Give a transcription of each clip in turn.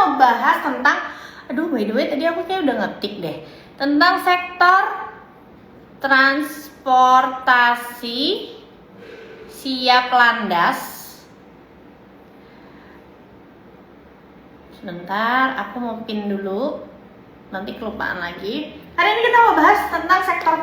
mau bahas tentang, by the way tadi aku kayak udah ngetik deh, tentang sektor transportasi siap landas. Sebentar, aku mau pin dulu, nanti kelupaan lagi. Hari ini kita mau bahas tentang sektor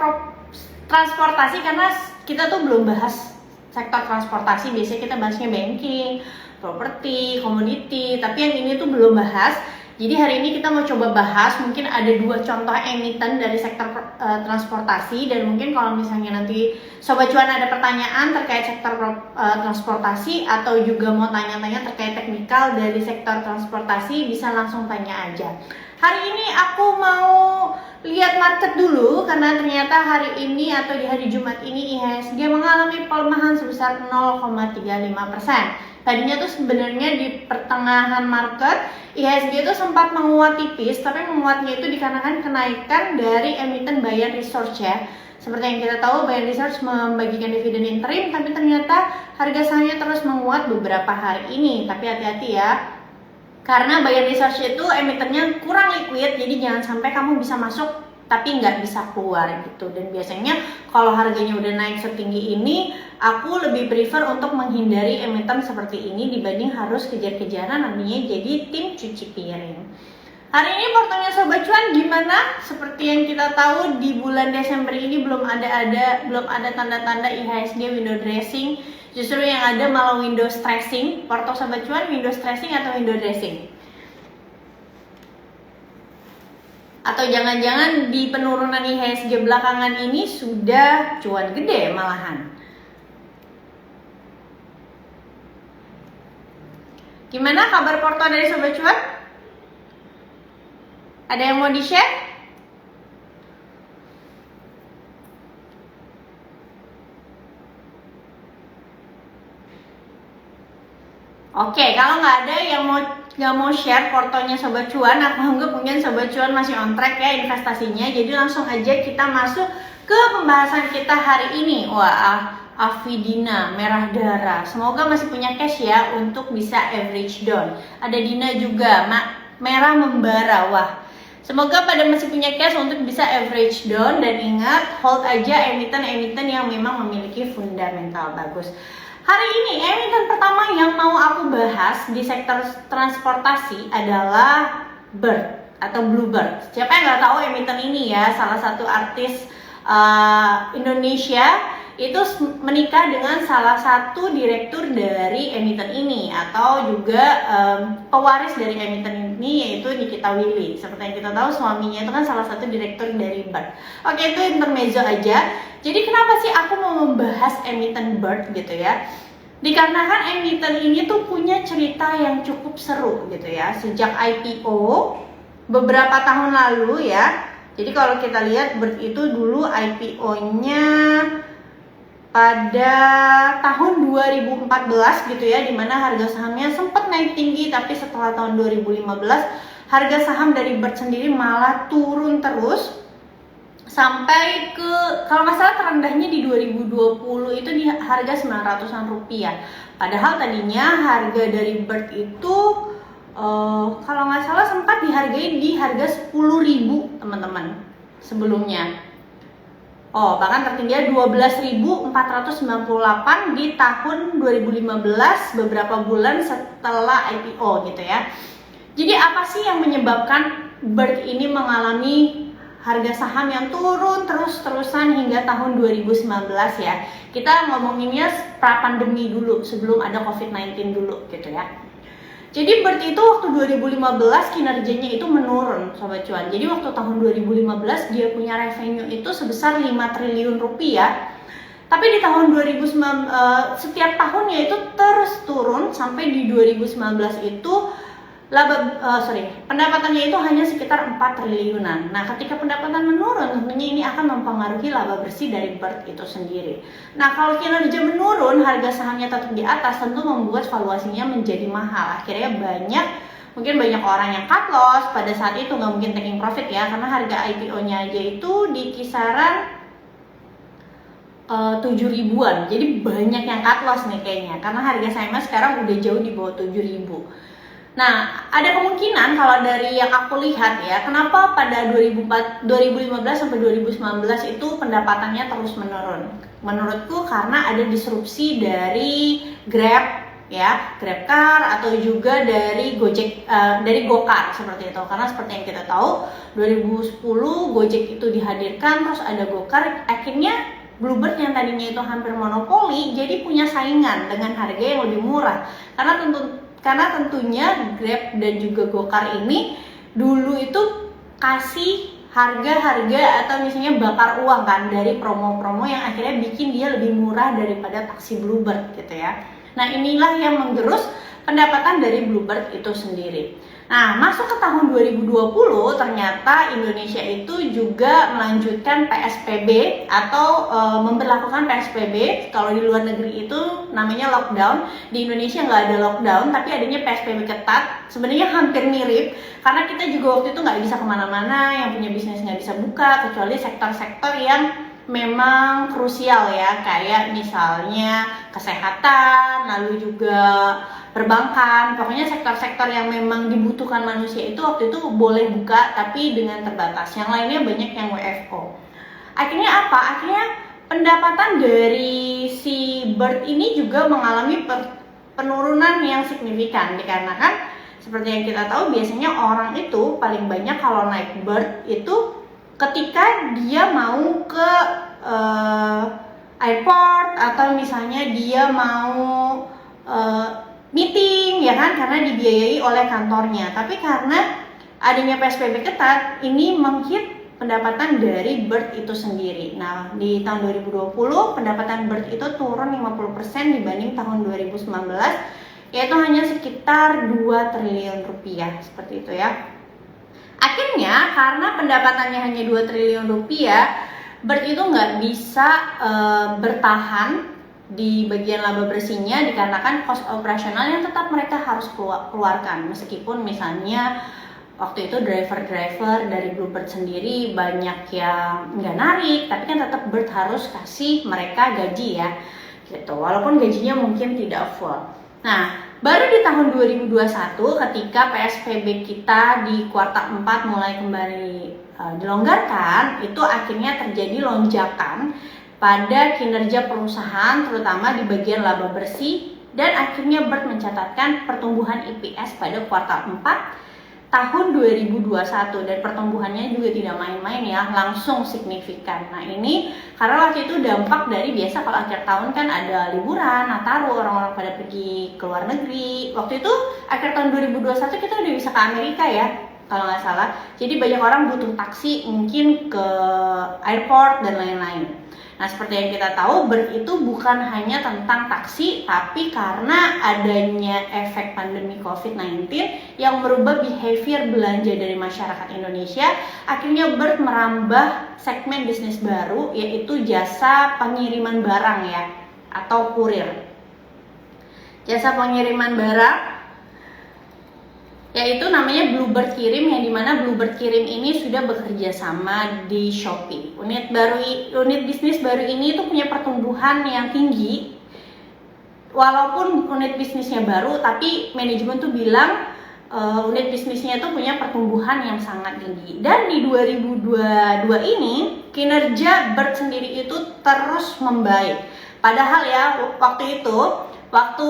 transportasi, karena kita tuh belum bahas sektor transportasi. Biasanya kita bahasnya banking, properti, komoditi, tapi yang ini tuh belum bahas. Jadi hari ini kita mau coba bahas, mungkin ada 2 contoh emiten dari sektor transportasi, dan mungkin kalau misalnya nanti Sobat Cuan ada pertanyaan terkait sektor transportasi atau juga mau tanya-tanya terkait teknikal dari sektor transportasi, bisa langsung tanya aja. Hari ini aku mau lihat market dulu, karena ternyata hari ini atau di hari Jumat ini IHSG mengalami pelemahan sebesar 0,35%. Tadinya tuh sebenarnya di pertengahan market IHSG itu sempat menguat tipis, tapi menguatnya itu dikarenakan kenaikan dari emiten Bayan Research ya. Seperti yang kita tahu, Bayan Research membagikan dividen interim, tapi ternyata harga sahamnya terus menguat beberapa hari ini. Tapi hati-hati ya, karena Bayan Research itu emitennya kurang liquid, jadi jangan sampai kamu bisa masuk tapi nggak bisa keluar gitu. Dan biasanya kalau harganya udah naik setinggi ini, aku lebih prefer untuk menghindari emiten seperti ini dibanding harus kejar-kejaran nantinya jadi tim cuci piring. Hari ini portonya Sobat Cuan gimana? Seperti yang kita tahu, di bulan Desember ini belum ada tanda-tanda IHSG window dressing. Justru yang ada malah window stressing. Porto Sobat Cuan window stressing atau window dressing? Atau jangan-jangan di penurunan IHSG belakangan ini sudah cuan gede malahan? Gimana kabar porto dari Sobat Cuan? Ada yang mau di-share? Oke, kalau nggak ada yang nggak mau share portonya Sobat Cuan, aku anggap mungkin Sobat Cuan masih on track ya investasinya. Jadi langsung aja kita masuk ke pembahasan kita hari ini. Wah, Afidina merah darah. Semoga masih punya cash ya untuk bisa average down. Ada Dina juga, merah membara. Wah, semoga pada masih punya cash untuk bisa average down, dan ingat hold aja emiten-emiten yang memang memiliki fundamental bagus. Hari ini emiten pertama yang mau aku bahas di sektor transportasi adalah Bird atau Bluebird. Siapa yang nggak tahu emiten ini ya, salah satu artis Indonesia itu menikah dengan salah satu direktur dari emiten ini, atau juga pewaris dari emiten ini, yaitu Nikita Willy. Seperti yang kita tahu, suaminya itu kan salah satu direktur dari Bird. Oke, itu intermezzo aja. Jadi kenapa sih aku mau membahas emiten Bird gitu ya? Dikarenakan emiten ini tuh punya cerita yang cukup seru gitu ya. Sejak IPO beberapa tahun lalu ya. Jadi kalau kita lihat Bird itu dulu IPO-nya pada tahun 2014 gitu ya, dimana harga sahamnya sempat naik tinggi, tapi setelah tahun 2015 harga saham dari Bird sendiri malah turun terus sampai ke, kalau nggak salah terendahnya di 2020 itu di harga 900-an rupiah. Padahal tadinya harga dari Bird itu kalau nggak salah sempat dihargai di harga 10.000 teman-teman sebelumnya. Bahkan tertinggi 12.498 di tahun 2015, beberapa bulan setelah IPO gitu ya. Jadi apa sih yang menyebabkan Bird ini mengalami harga saham yang turun terus-terusan hingga tahun 2019 ya. Kita ngomonginnya pra-pandemi dulu, sebelum ada COVID-19 dulu gitu ya. Jadi Bird itu waktu 2015 kinerjanya itu menurun Sobat Cuan. Jadi waktu tahun 2015 dia punya revenue itu sebesar 5 triliun rupiah. Tapi di tahun 2019 setiap tahunnya itu terus turun sampai di 2019 itu pendapatannya itu hanya sekitar 4 triliunan. Nah, ketika pendapatan menurun, tentunya ini akan mempengaruhi laba bersih dari Bird itu sendiri. Nah, kalau kinerja menurun, harga sahamnya tetap di atas, tentu membuat valuasinya menjadi mahal. Akhirnya mungkin banyak orang yang cut loss pada saat itu, nggak mungkin taking profit ya, karena harga IPO-nya aja itu di kisaran 7 ribuan. Jadi banyak yang cut loss nih kayaknya, karena harga sahamnya sekarang udah jauh di bawah 7 ribu. Nah, ada kemungkinan kalau dari yang aku lihat ya, kenapa pada 2015 sampai 2019 itu pendapatannya terus menurun. Menurutku karena ada disrupsi dari Grab ya, GrabCar atau juga dari Gojek, dari Gokar seperti itu. Karena seperti yang kita tahu, 2010 Gojek itu dihadirkan, terus ada Gokar, akhirnya Bluebird yang tadinya itu hampir monopoli jadi punya saingan dengan harga yang lebih murah. Karena tentunya Grab dan juga Gokar ini dulu itu kasih harga-harga atau misalnya bakar uang kan dari promo-promo yang akhirnya bikin dia lebih murah daripada taksi Bluebird gitu ya. Nah, inilah yang menggerus pendapatan dari Bluebird itu sendiri. Nah, masuk ke tahun 2020 ternyata Indonesia itu juga melanjutkan PSBB atau memberlakukan PSBB. Kalau di luar negeri itu namanya lockdown, di Indonesia nggak ada lockdown tapi adanya PSBB ketat. Sebenarnya hampir mirip karena kita juga waktu itu nggak bisa kemana-mana, yang punya bisnis nggak bisa buka kecuali sektor-sektor yang memang krusial ya, kayak misalnya kesehatan, lalu juga perbankan, pokoknya sektor-sektor yang memang dibutuhkan manusia itu waktu itu boleh buka tapi dengan terbatas. Yang lainnya banyak yang WFO. Akhirnya apa? Akhirnya pendapatan dari si Bird ini juga mengalami penurunan yang signifikan dikarenakan seperti yang kita tahu biasanya orang itu paling banyak kalau naik Bird itu ketika dia mau ke airport atau misalnya dia mau meeting ya kan, karena dibiayai oleh kantornya. Tapi karena adanya PSBB ketat, ini menghit pendapatan dari Bird itu sendiri. Nah, di tahun 2020 pendapatan Bird itu turun 50% dibanding tahun 2019, yaitu hanya sekitar 2 triliun rupiah seperti itu ya. Akhirnya karena pendapatannya hanya 2 triliun rupiah, Bird itu nggak bisa bertahan di bagian laba bersihnya dikarenakan cost operasional yang tetap mereka harus keluarkan. Meskipun misalnya waktu itu driver-driver dari Bluebird sendiri banyak yang nggak narik, tapi kan tetap Bird harus kasih mereka gaji ya, gitu. Walaupun gajinya mungkin tidak full. Nah, baru di tahun 2021 ketika PSBB kita di kuartal 4 mulai kembali dilonggarkan, itu akhirnya terjadi lonjakan pada kinerja perusahaan terutama di bagian laba bersih, dan akhirnya Bird mencatatkan pertumbuhan EPS pada kuartal 4 tahun 2021, dan pertumbuhannya juga tidak main-main ya, langsung signifikan. Nah, ini karena waktu itu dampak dari biasa kalau akhir tahun kan ada liburan, Nataru, orang-orang pada pergi ke luar negeri. Waktu itu akhir tahun 2021 kita udah bisa ke Amerika ya, kalau nggak salah. Jadi banyak orang butuh taksi mungkin ke airport dan lain-lain. Nah, seperti yang kita tahu, Bird itu bukan hanya tentang taksi, tapi karena adanya efek pandemi COVID-19 yang merubah behavior belanja dari masyarakat Indonesia, akhirnya Bird merambah segmen bisnis baru, yaitu jasa pengiriman barang ya, atau kurir. Jasa pengiriman barang yaitu namanya Bluebird Kirim, yang dimana Bluebird Kirim ini sudah bekerja sama di Shopee. Unit bisnis baru ini itu punya pertumbuhan yang tinggi. Walaupun unit bisnisnya baru, tapi manajemen tuh bilang unit bisnisnya itu punya pertumbuhan yang sangat tinggi. Dan di 2022 ini kinerja Bird sendiri itu terus membaik. Padahal ya waktu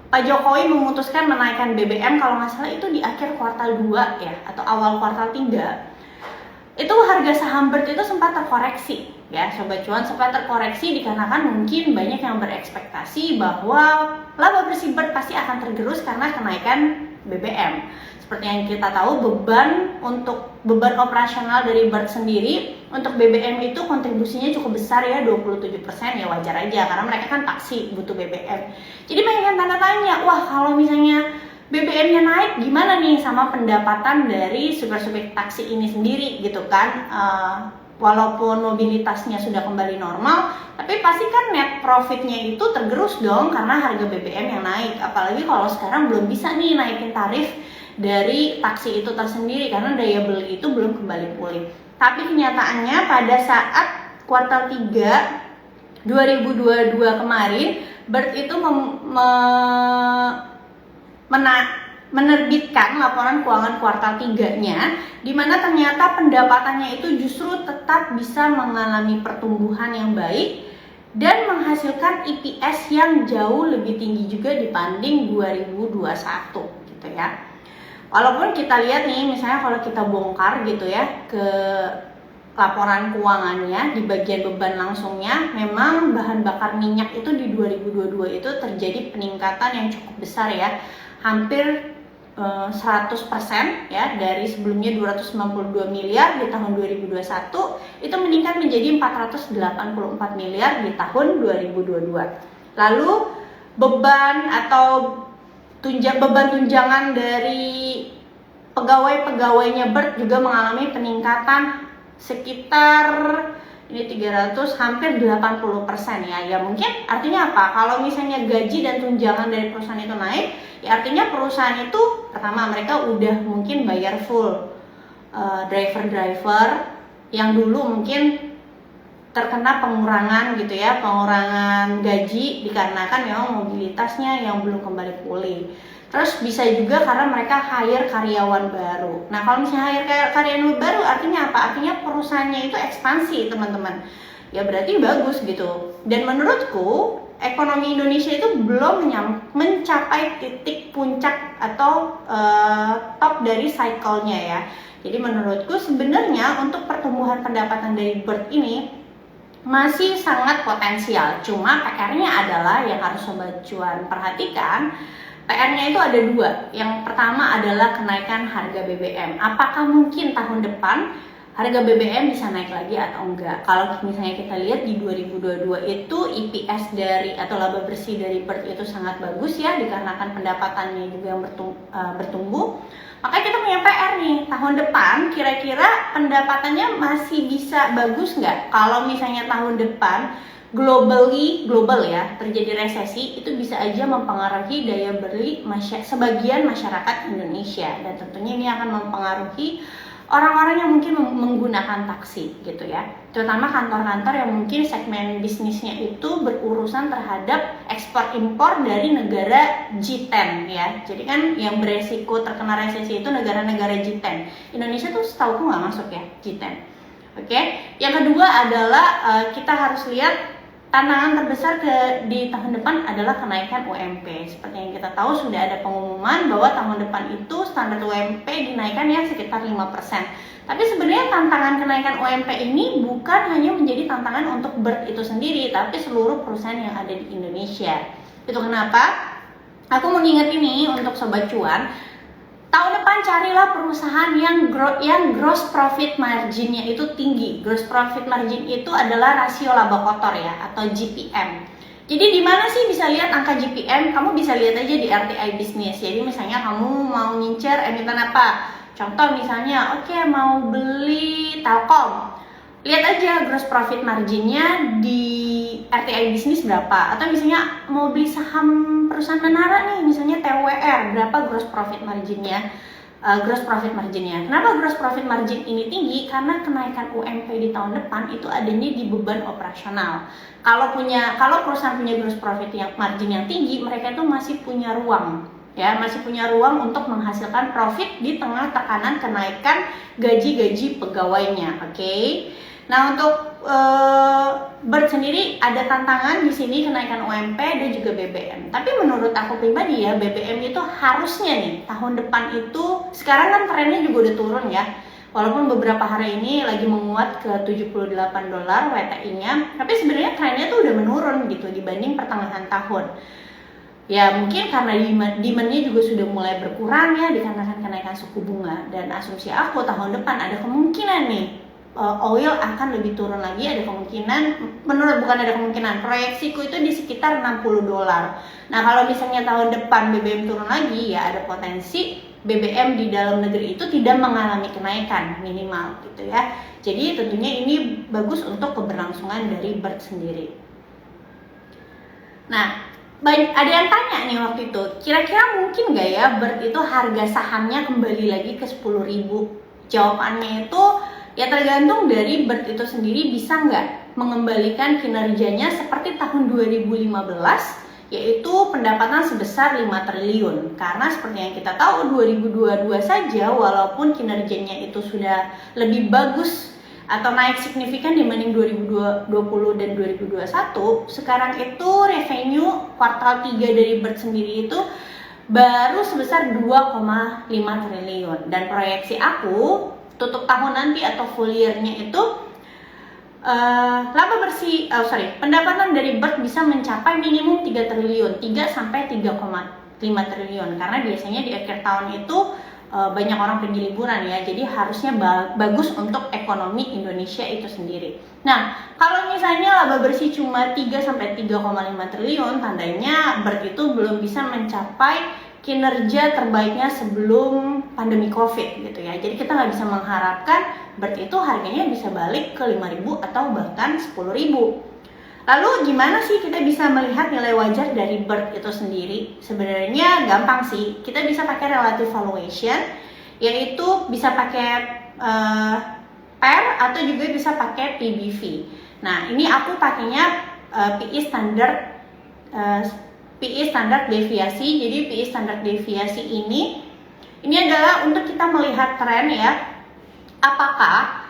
Pak Jokowi memutuskan menaikkan BBM, kalau nggak salah itu di akhir kuartal 2 ya, atau awal kuartal 3. Itu harga saham Bird itu sempat terkoreksi ya, Sobat Cuan, sempat terkoreksi dikarenakan mungkin banyak yang berekspektasi bahwa laba bersih Bird pasti akan tergerus karena kenaikan BBM. Seperti yang kita tahu, beban operasional dari Bird sendiri untuk BBM itu kontribusinya cukup besar ya, 27%, ya wajar aja karena mereka kan taksi butuh BBM. Jadi banyak yang tanda tanya, wah kalau misalnya BBM-nya naik gimana nih sama pendapatan dari supir-supir taksi ini sendiri gitu kan. Walaupun mobilitasnya sudah kembali normal, tapi pasti kan net profitnya itu tergerus dong karena harga BBM yang naik. Apalagi kalau sekarang belum bisa nih naikin tarif dari taksi itu tersendiri karena daya beli itu belum kembali pulih. Tapi kenyataannya pada saat kuartal 3 2022 kemarin, Bird itu menerbitkan laporan keuangan kuartal 3-nya, di mana ternyata pendapatannya itu justru tetap bisa mengalami pertumbuhan yang baik dan menghasilkan EPS yang jauh lebih tinggi juga dibanding 2021 gitu ya. Walaupun kita lihat nih, misalnya kalau kita bongkar gitu ya ke laporan keuangannya di bagian beban langsungnya, memang bahan bakar minyak itu di 2022 itu terjadi peningkatan yang cukup besar ya, hampir 100% ya, dari sebelumnya 292 miliar di tahun 2021 itu meningkat menjadi 484 miliar di tahun 2022. Lalu beban atau beban tunjangan dari pegawai-pegawainya BERT juga mengalami peningkatan sekitar ini 300 hampir 80% ya. Ya mungkin artinya apa? Kalau misalnya gaji dan tunjangan dari perusahaan itu naik, ya artinya perusahaan itu pertama mereka udah mungkin bayar full driver-driver yang dulu mungkin terkena pengurangan gitu ya, pengurangan gaji dikarenakan memang mobilitasnya yang belum kembali pulih. Terus bisa juga karena mereka hire karyawan baru. Nah kalau misalnya hire karyawan baru artinya apa? Artinya perusahaannya itu ekspansi teman-teman. Ya berarti bagus gitu. Dan menurutku ekonomi Indonesia itu belum mencapai titik puncak atau top dari cycle-nya ya. Jadi menurutku sebenarnya untuk pertumbuhan pendapatan dari BERT ini masih sangat potensial. Cuma PR-nya adalah yang harus Sobat Cuan perhatikan. PR-nya itu ada dua. Yang pertama adalah kenaikan harga BBM. Apakah mungkin tahun depan harga BBM bisa naik lagi atau enggak? Kalau misalnya kita lihat di 2022 itu EPS dari atau laba bersih dari BERT itu sangat bagus ya, dikarenakan pendapatannya juga yang bertumbuh. Maka kita punya PR nih, tahun depan kira-kira pendapatannya masih bisa bagus nggak? Kalau misalnya tahun depan global ya terjadi resesi, itu bisa aja mempengaruhi daya beli sebagian masyarakat Indonesia, dan tentunya ini akan mempengaruhi orang-orang yang mungkin menggunakan taksi gitu ya, terutama kantor-kantor yang mungkin segmen bisnisnya itu berurusan terhadap ekspor impor dari negara G10 ya. Jadi kan yang beresiko terkena resesi itu negara-negara G10. Indonesia tuh setauku nggak masuk ya G10. Oke. Yang kedua adalah kita harus lihat tantangan terbesar di tahun depan adalah kenaikan UMP. Seperti yang kita tahu sudah ada pengumuman bahwa tahun depan itu standar UMP dinaikkan ya sekitar 5%. Tapi sebenarnya tantangan kenaikan UMP ini bukan hanya menjadi tantangan untuk BERT itu sendiri, tapi seluruh perusahaan yang ada di Indonesia. Itu kenapa aku mau ngingetin nih untuk Sobat Cuan, tahun depan carilah perusahaan yang gross profit marginnya itu tinggi. Gross profit margin itu adalah rasio laba kotor ya, atau GPM. Jadi di mana sih bisa lihat angka GPM? Kamu bisa lihat aja di RTI Bisnis. Jadi misalnya kamu mau ngincer emiten apa? Contoh misalnya, oke, mau beli Telkom. Lihat aja gross profit marginnya di RTI Bisnis berapa. Atau misalnya mau beli saham perusahaan menara nih, misalnya TWR, berapa gross profit marginnya? Kenapa gross profit margin ini tinggi? Karena kenaikan UMP di tahun depan itu adanya di beban operasional. Kalau perusahaan punya gross profit margin yang tinggi, mereka itu masih punya ruang untuk menghasilkan profit di tengah tekanan kenaikan gaji-gaji pegawainya. Oke. Nah, untuk BERT sendiri ada tantangan di sini, kenaikan UMP dan juga BBM. Tapi menurut aku pribadi ya, BBM itu harusnya nih tahun depan itu, sekarang kan trennya juga udah turun ya. Walaupun beberapa hari ini lagi menguat ke $78 WTI-nya, tapi sebenarnya trennya tuh udah menurun gitu dibanding pertengahan tahun. Ya mungkin karena demand-nya juga sudah mulai berkurang ya dikarenakan kenaikan suku bunga, dan asumsi aku tahun depan ada kemungkinan nih oil akan lebih turun lagi, ada kemungkinan, proyeksiku itu di sekitar $60. Nah kalau misalnya tahun depan BBM turun lagi, ya ada potensi BBM di dalam negeri itu tidak mengalami kenaikan minimal gitu ya. Jadi tentunya ini bagus untuk keberlangsungan dari BERT sendiri. Nah, ada yang tanya nih waktu itu, kira-kira mungkin nggak ya BERT itu harga sahamnya kembali lagi ke 10.000? Jawabannya itu ya tergantung dari BERT itu sendiri bisa nggak mengembalikan kinerjanya seperti tahun 2015 yaitu pendapatan sebesar 5 triliun. Karena seperti yang kita tahu 2022 saja walaupun kinerjanya itu sudah lebih bagus atau naik signifikan dibanding 2020 dan 2021, sekarang itu revenue kuartal 3 dari BIRT sendiri itu baru sebesar 2,5 triliun. Dan proyeksi aku tutup tahun nanti atau full year-nya itu pendapatan dari BIRT bisa mencapai minimum 3 triliun, 3 sampai 3,5 triliun, karena biasanya di akhir tahun itu banyak orang pergi liburan ya, jadi harusnya bagus untuk ekonomi Indonesia itu sendiri. Nah, kalau misalnya laba bersih cuma 3 sampai 3,5 triliun, tandanya BIRT itu belum bisa mencapai kinerja terbaiknya sebelum pandemi COVID gitu ya. Jadi kita nggak bisa mengharapkan BIRT itu harganya bisa balik ke 5.000 atau bahkan 10.000. Lalu gimana sih kita bisa melihat nilai wajar dari BIRT itu sendiri? Sebenarnya gampang sih. Kita bisa pakai relative valuation, yaitu bisa pakai PER atau juga bisa pakai PBV. Nah, ini aku pakainya PE standar deviasi. Jadi PE standar deviasi ini adalah untuk kita melihat tren ya, apakah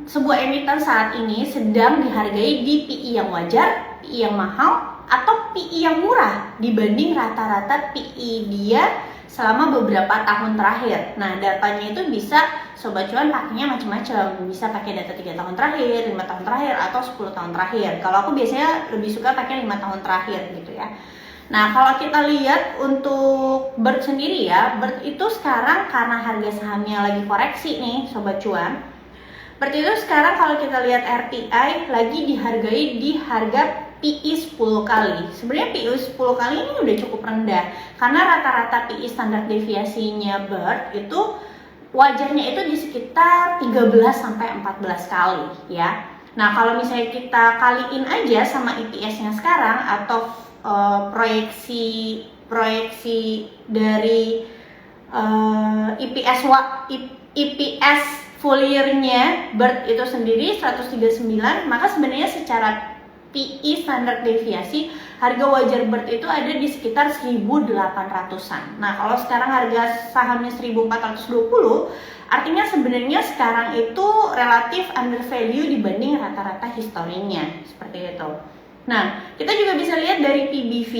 sebuah emiten saat ini sedang dihargai di PE yang wajar, PE yang mahal, atau PE yang murah dibanding rata-rata PE dia selama beberapa tahun terakhir. Nah, datanya itu bisa Sobat Cuan pakainya macam-macam, bisa pakai data 3 tahun terakhir, 5 tahun terakhir, atau 10 tahun terakhir. Kalau aku biasanya lebih suka pakai 5 tahun terakhir gitu ya. Nah, kalau kita lihat untuk BIRT sendiri ya, BIRT itu sekarang karena harga sahamnya lagi koreksi nih Sobat Cuan. BIRT itu sekarang kalau kita lihat RTI lagi dihargai di harga PE 10 kali. Sebenarnya PE 10 kali ini udah cukup rendah, karena rata-rata PE standar deviasinya BIRT itu wajarnya itu di sekitar 13 sampai 14 kali ya. Nah, kalau misalnya kita kaliin aja sama EPS-nya sekarang atau proyeksi dari EPS full year-nya BIRT itu sendiri 139, maka sebenarnya secara PE standar deviasi harga wajar BIRT itu ada di sekitar 1.800-an. Nah, kalau sekarang harga sahamnya 1.420, artinya sebenarnya sekarang itu relatif under value dibanding rata-rata historinya, seperti itu. Nah, kita juga bisa lihat dari PBV.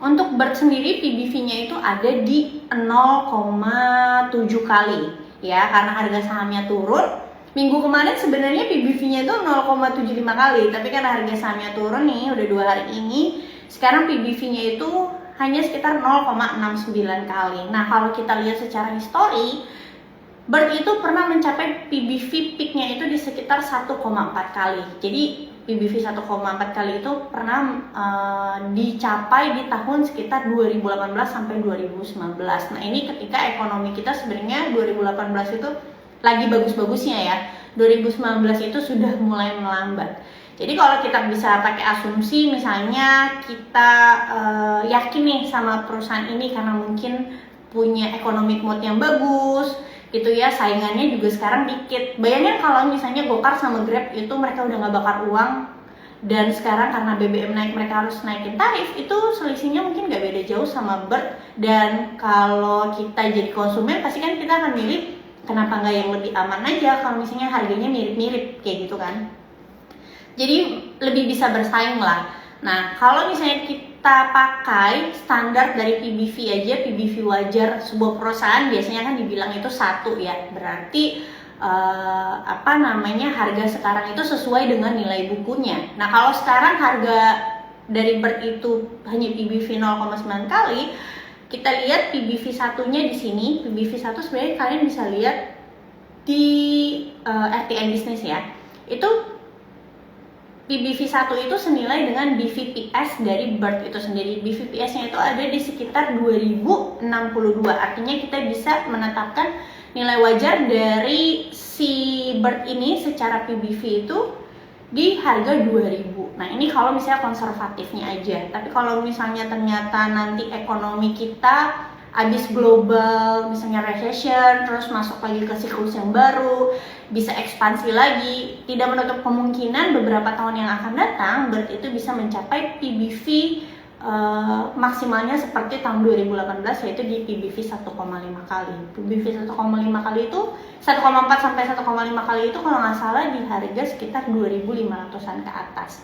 Untuk BIRT sendiri PBV-nya itu ada di 0,7 kali ya, karena harga sahamnya turun. Minggu kemarin sebenarnya PBV-nya itu 0,75 kali, tapi karena harga sahamnya turun nih udah 2 hari ini, sekarang PBV-nya itu hanya sekitar 0,69 kali. Nah, kalau kita lihat secara histori, BIRT itu pernah mencapai PBV peak-nya itu di sekitar 1,4 kali. Jadi PBV 1,4 kali itu pernah dicapai di tahun sekitar 2018 sampai 2019. Nah, ini ketika ekonomi kita sebenarnya 2018 itu lagi bagus-bagusnya ya, 2019 itu sudah mulai melambat. Jadi kalau kita bisa pakai asumsi, misalnya kita yakin nih sama perusahaan ini karena mungkin punya economic mode yang bagus gitu ya, saingannya juga sekarang dikit. Bayangin kalau misalnya Gokar sama Grab itu mereka udah nggak bakar uang, dan sekarang karena BBM naik mereka harus naikin tarif, itu selisihnya mungkin nggak beda jauh sama BIRT. Dan kalau kita jadi konsumen pasti kan kita akan milih kenapa nggak yang lebih aman aja kalau misalnya harganya mirip-mirip kayak gitu kan. Jadi lebih bisa bersaing lah. Nah, kalau misalnya kita pakai standar dari PBV aja, PBV wajar sebuah perusahaan biasanya kan dibilang itu 1 ya. Berarti harga sekarang itu sesuai dengan nilai bukunya. Nah, kalau sekarang harga dari BIRT itu hanya PBV 0,9 kali, kita lihat PBV satunya di sini. PBV 1 sebenarnya kalian bisa lihat di RTI Business ya. Itu PBV 1 itu senilai dengan BVPS dari BIRT itu sendiri. BVPS-nya itu ada di sekitar 2062. Artinya kita bisa menetapkan nilai wajar dari si BIRT ini secara PBV itu di harga 2000. Nah, ini kalau misalnya konservatifnya aja. Tapi kalau misalnya ternyata nanti ekonomi kita abis global misalnya recession terus masuk lagi ke siklus yang baru, bisa ekspansi lagi, tidak menutup kemungkinan beberapa tahun yang akan datang BERT itu bisa mencapai PBV maksimalnya seperti tahun 2018, yaitu di PBV 1,5 kali. PBV 1,5 kali itu 1,4 sampai 1,5 kali itu kalau nggak salah di harga sekitar 2.500-an ke atas.